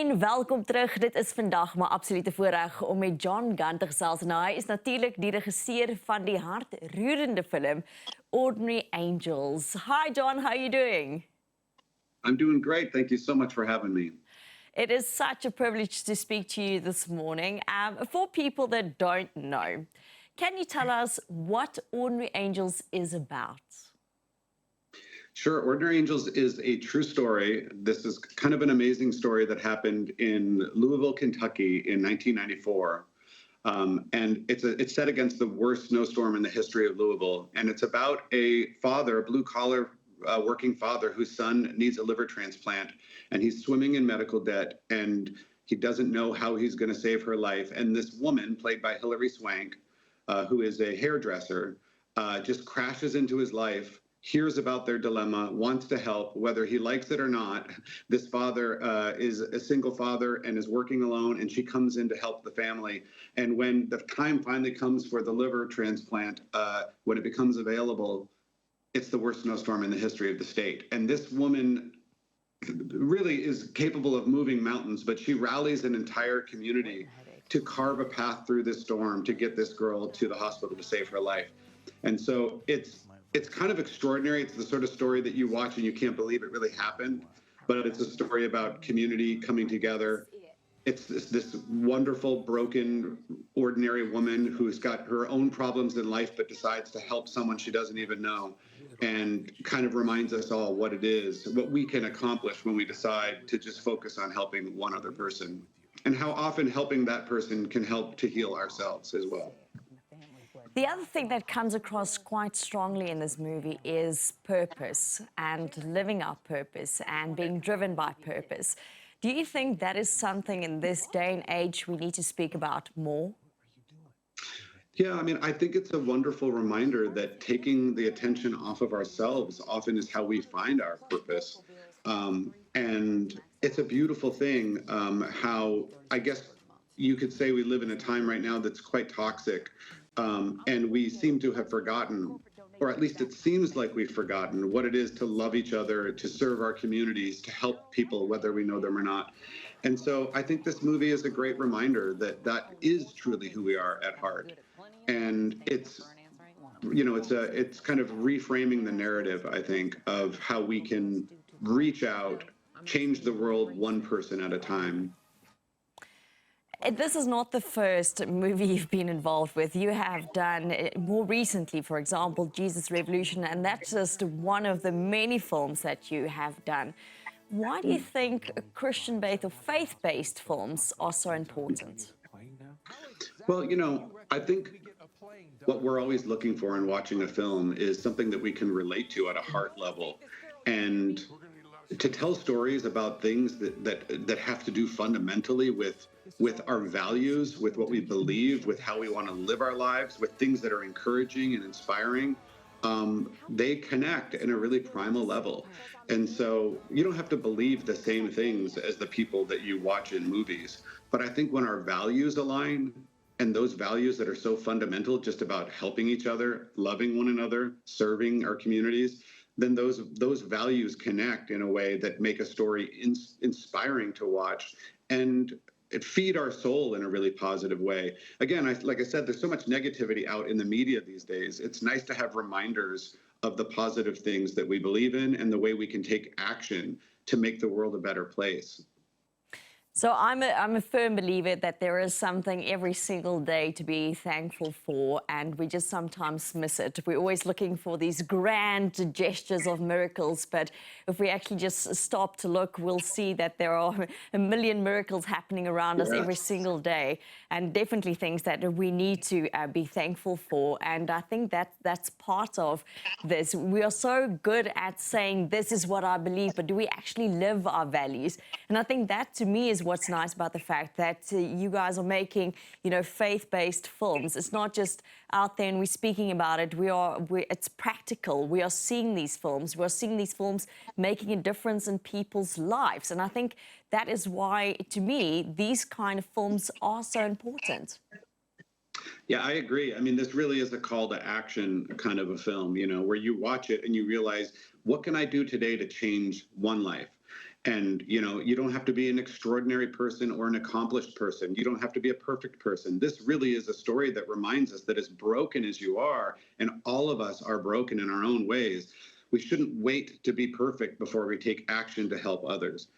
En welkom terug. Dit is vandag my absolute voorreg om met Jon Gunn te gesels. En hy is natuurlik die regisseur van die hartroerende film Ordinary Angels. Hi Jon, how are you doing? I'm doing great. Thank you so much for having me. It is such a privilege to speak to you this morning. For people that don't know, can you tell us what Ordinary Angels is about? Sure. Ordinary Angels is a true story. This is kind of an amazing story that happened in Louisville, Kentucky in 1994. And it's set against the worst snowstorm in the history of Louisville. And it's about a father, a blue-collar working father whose son needs a liver transplant. And he's swimming in medical debt. And he doesn't know how he's going to save her life. And this woman, played by Hilary Swank, who is a hairdresser, just crashes into his life, hears about their dilemma, wants to help, whether he likes it or not. This father is a single father and is working alone, and she comes in to help the family. And when the time finally comes for the liver transplant, when it becomes available, it's the worst snowstorm in the history of the state. And this woman really is capable of moving mountains, but she rallies an entire community to carve a path through this storm to get this girl to the hospital to save her life. And so it's kind of extraordinary. It's the sort of story that you watch and you can't believe it really happened, but it's a story about community coming together. It's this wonderful, broken, ordinary woman who's got her own problems in life, but decides to help someone she doesn't even know, and kind of reminds us all what it is, what we can accomplish when we decide to just focus on helping one other person, and how often helping that person can help to heal ourselves as well. The other thing that comes across quite strongly in this movie is purpose and living our purpose and being driven by purpose. Do you think that is something in this day and age we need to speak about more? Yeah, I mean, I think it's a wonderful reminder that taking the attention off of ourselves often is how we find our purpose. And it's a beautiful thing how, I guess you could say, we live in a time right now that's quite toxic. And we seem to have forgotten, or at least it seems like we've forgotten, what it is to love each other, to serve our communities, to help people, whether we know them or not. And so I think this movie is a great reminder that that is truly who we are at heart. And it's, you know, it's kind of reframing the narrative, I think, of how we can reach out, change the world one person at a time. This is not the first movie you've been involved with. You have done more recently, for example, Jesus Revolution, and that's just one of the many films that you have done. Why do you think Christian-based or faith-based films are so important? Well, you know, I think what we're always looking for in watching a film is something that we can relate to at a heart level. And to tell stories about things that have to do fundamentally with our values, with what we believe, with how we want to live our lives, with things that are encouraging and inspiring, they connect in a really primal level. And so you don't have to believe the same things as the people that you watch in movies. But I think when our values align, and those values that are so fundamental, just about helping each other, loving one another, serving our communities, then those values connect in a way that make a story inspiring to watch and it feed our soul in a really positive way. Again, like I said, there's so much negativity out in the media these days. It's nice to have reminders of the positive things that we believe in and the way we can take action to make the world a better place. So I'm a firm believer that there is something every single day to be thankful for, and we just sometimes miss it. We're always looking for these grand gestures of miracles, but if we actually just stop to look, we'll see that there are a million miracles happening around us every single day, and definitely things that we need to be thankful for. And I think that's part of this. We are so good at saying, this is what I believe, but do we actually live our values? And I think that, to me, is what's nice about the fact that you guys are making, you know, faith-based films. It's not just out there and we're speaking about it. It's practical. We are seeing these films. We are seeing these films making a difference in people's lives. And I think that is why, to me, these kind of films are so important. Yeah, I agree. I mean, this really is a call to action kind of a film, you know, where you watch it and you realize, what can I do today to change one life? And, you don't have to be an extraordinary person or an accomplished person. You don't have to be a perfect person. This really is a story that reminds us that as broken as you are, and all of us are broken in our own ways, we shouldn't wait to be perfect before we take action to help others.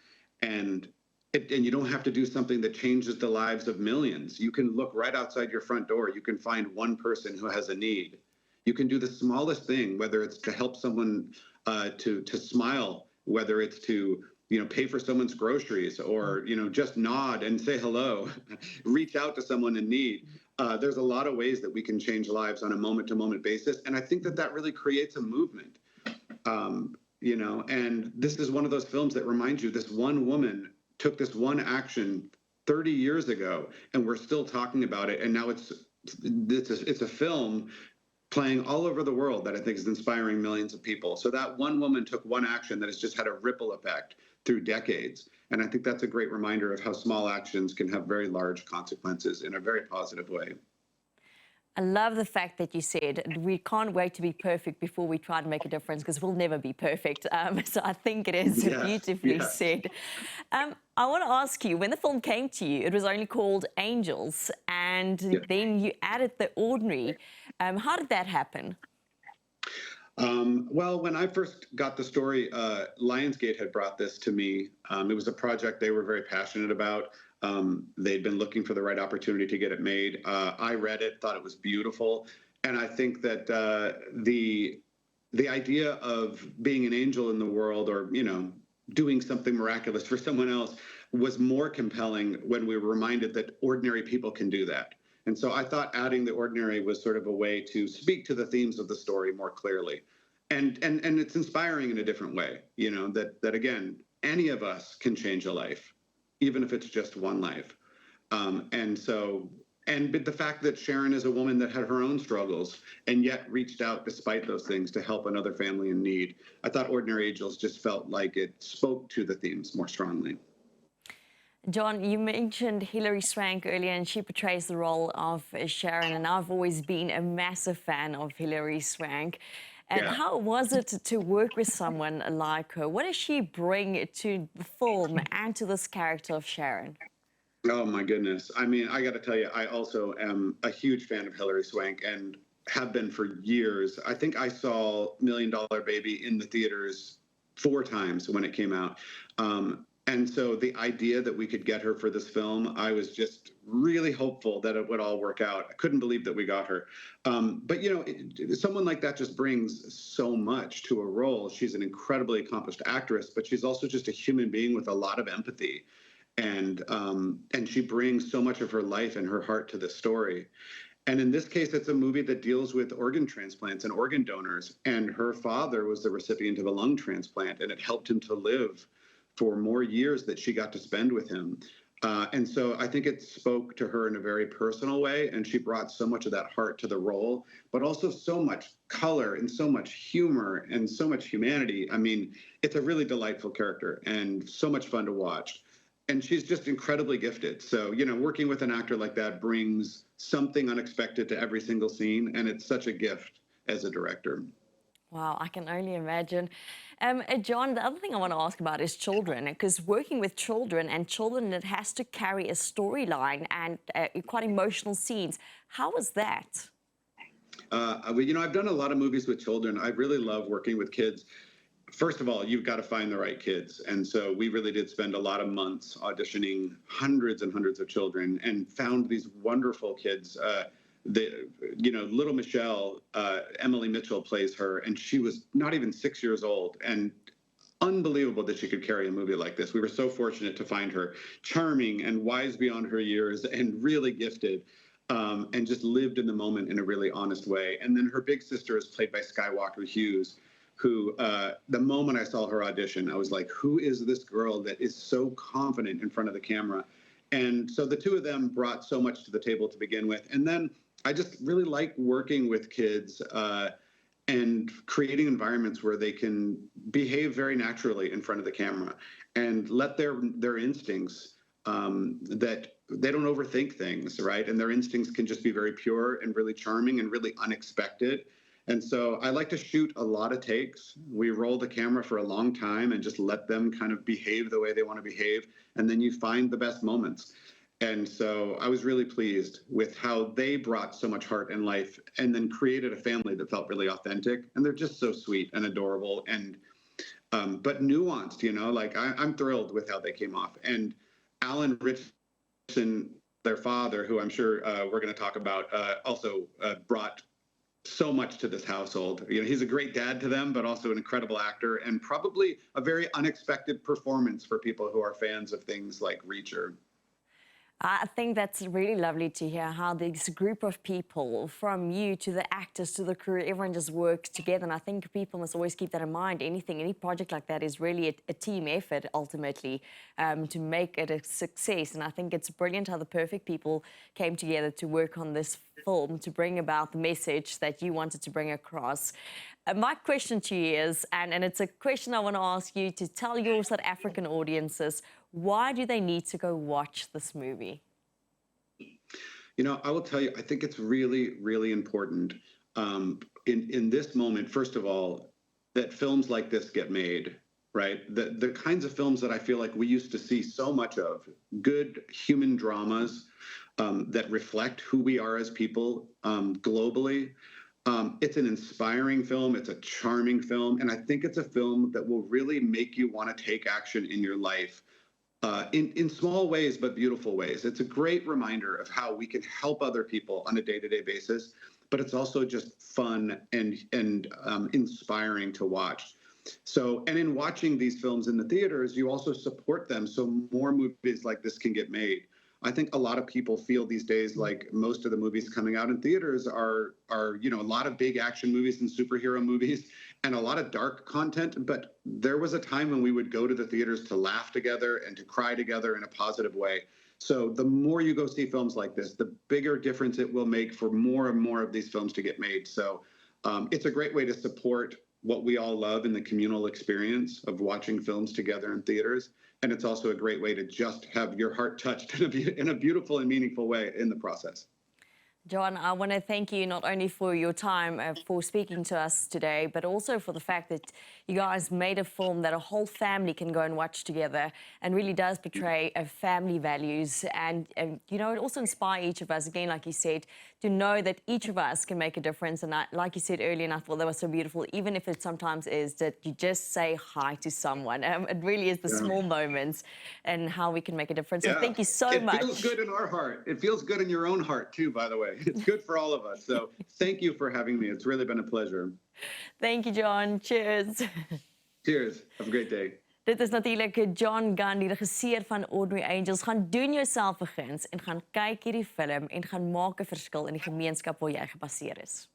And you don't have to do something that changes the lives of millions. You can look right outside your front door. You can find one person who has a need. You can do the smallest thing, whether it's to help someone to smile, whether it's to pay for someone's groceries, or just nod and say hello, reach out to someone in need. There's a lot of ways that we can change lives on a moment-to-moment basis, and I think that really creates a movement. And this is one of those films that reminds you this one woman took this one action 30 years ago, and we're still talking about it. And now it's a film playing all over the world that I think is inspiring millions of people. So that one woman took one action that has just had a ripple effect through decades. And I think that's a great reminder of how small actions can have very large consequences in a very positive way. I love the fact that you said we can't wait to be perfect before we try to make a difference, because we'll never be perfect. So I think it is beautifully said. I want to ask you, when the film came to you, it was only called Angels, and then you added the ordinary. How did that happen? Well, when I first got the story, Lionsgate had brought this to me. It was a project they were very passionate about. They'd been looking for the right opportunity to get it made. I read it, thought it was beautiful. And I think that the idea of being an angel in the world, or, doing something miraculous for someone else, was more compelling when we were reminded that ordinary people can do that. And so I thought adding the ordinary was sort of a way to speak to the themes of the story more clearly. And it's inspiring in a different way, that again, any of us can change a life, even if it's just one life. But the fact that Sharon is a woman that had her own struggles and yet reached out despite those things to help another family in need, I thought Ordinary Angels just felt like it spoke to the themes more strongly. Jon, you mentioned Hilary Swank earlier, and she portrays the role of Sharon, and I've always been a massive fan of Hilary Swank. And how was it to work with someone like her? What does she bring to the film and to this character of Sharon? Oh, my goodness. I mean, I got to tell you, I also am a huge fan of Hilary Swank and have been for years. I think I saw $1 Million Baby in the theaters 4 times when it came out. And so the idea that we could get her for this film, I was just really hopeful that it would all work out. I couldn't believe that we got her. But, someone like that just brings so much to a role. She's an incredibly accomplished actress, but she's also just a human being with a lot of empathy. And she brings so much of her life and her heart to the story. And in this case, it's a movie that deals with organ transplants and organ donors. And her father was the recipient of a lung transplant, and it helped him to live for more years that she got to spend with him. And so I think it spoke to her in a very personal way, and she brought so much of that heart to the role, but also so much color and so much humor and so much humanity. I mean, it's a really delightful character and so much fun to watch. And she's just incredibly gifted. So, working with an actor like that brings something unexpected to every single scene, and it's such a gift as a director. Wow, I can only imagine. Jon, the other thing I want to ask about is children, because working with children that has to carry a storyline and quite emotional scenes. How was that? I've done a lot of movies with children. I really love working with kids. First of all, you've got to find the right kids. And so we really did spend a lot of months auditioning hundreds and hundreds of children and found these wonderful kids. Little Michelle, Emily Mitchell plays her, and she was not even 6 years old, and unbelievable that she could carry a movie like this. We were so fortunate to find her charming and wise beyond her years and really gifted, and just lived in the moment in a really honest way. And then her big sister is played by Skywalker Hughes, who the moment I saw her audition, I was like, who is this girl that is so confident in front of the camera? And so the two of them brought so much to the table to begin with. And then I just really like working with kids and creating environments where they can behave very naturally in front of the camera and let their instincts, that they don't overthink things, right? And their instincts can just be very pure and really charming and really unexpected. And so I like to shoot a lot of takes. We roll the camera for a long time and just let them kind of behave the way they want to behave. And then you find the best moments. And so I was really pleased with how they brought so much heart and life and then created a family that felt really authentic. And they're just so sweet and adorable and but nuanced, you know, like I'm thrilled with how they came off. And Alan Richardson, their father, who I'm sure we're going to talk about, also brought so much to this household. You know, he's a great dad to them, but also an incredible actor and probably a very unexpected performance for people who are fans of things like Reacher. I think that's really lovely to hear how this group of people, from you to the actors to the crew, everyone just works together. And I think people must always keep that in mind. Any project like that is really a team effort, ultimately, to make it a success. And I think it's brilliant how the perfect people came together to work on this film, to bring about the message that you wanted to bring across. My question to you is, and it's a question I want to ask you to tell your South African audiences, why do they need to go watch this movie? You know, I will tell you, I think it's really, really important in this moment, first of all, that films like this get made, right? The kinds of films that I feel like we used to see so much of, good human dramas that reflect who we are as people globally. It's an inspiring film. It's a charming film. And I think it's a film that will really make you want to take action in your life. In small ways, but beautiful ways. It's a great reminder of how we can help other people on a day-to-day basis, but it's also just fun and inspiring to watch. So, and in watching these films in the theaters, you also support them so more movies like this can get made. I think a lot of people feel these days like most of the movies coming out in theaters are you know, a lot of big action movies and superhero movies and a lot of dark content. But there was a time when we would go to the theaters to laugh together and to cry together in a positive way. So the more you go see films like this, the bigger difference it will make for more and more of these films to get made. So it's a great way to support what we all love in the communal experience of watching films together in theaters. And it's also a great way to just have your heart touched in a beautiful and meaningful way in the process. Jon, I want to thank you not only for your time, for speaking to us today, but also for the fact that you guys made a film that a whole family can go and watch together and really does portray family values. And you know, it also inspires each of us, again, like you said, to know that each of us can make a difference. And like you said earlier, and I thought that was so beautiful, even if it sometimes is that you just say hi to someone. It really is the small moments and how we can make a difference. So thank you so much. It feels good in our heart. It feels good in your own heart, too, by the way. It's good for all of us. So thank you for having me. It's really been a pleasure. Thank you, Jon. Cheers. Cheers. Have a great day. Dit is natuurlik Jon Gunn, die regisseur van Ordinary Angels. Gaan doen jouself 'n guns en gaan kyk hierdie film en gaan maak 'n verskil in die gemeenskap waar jy gebaseer is.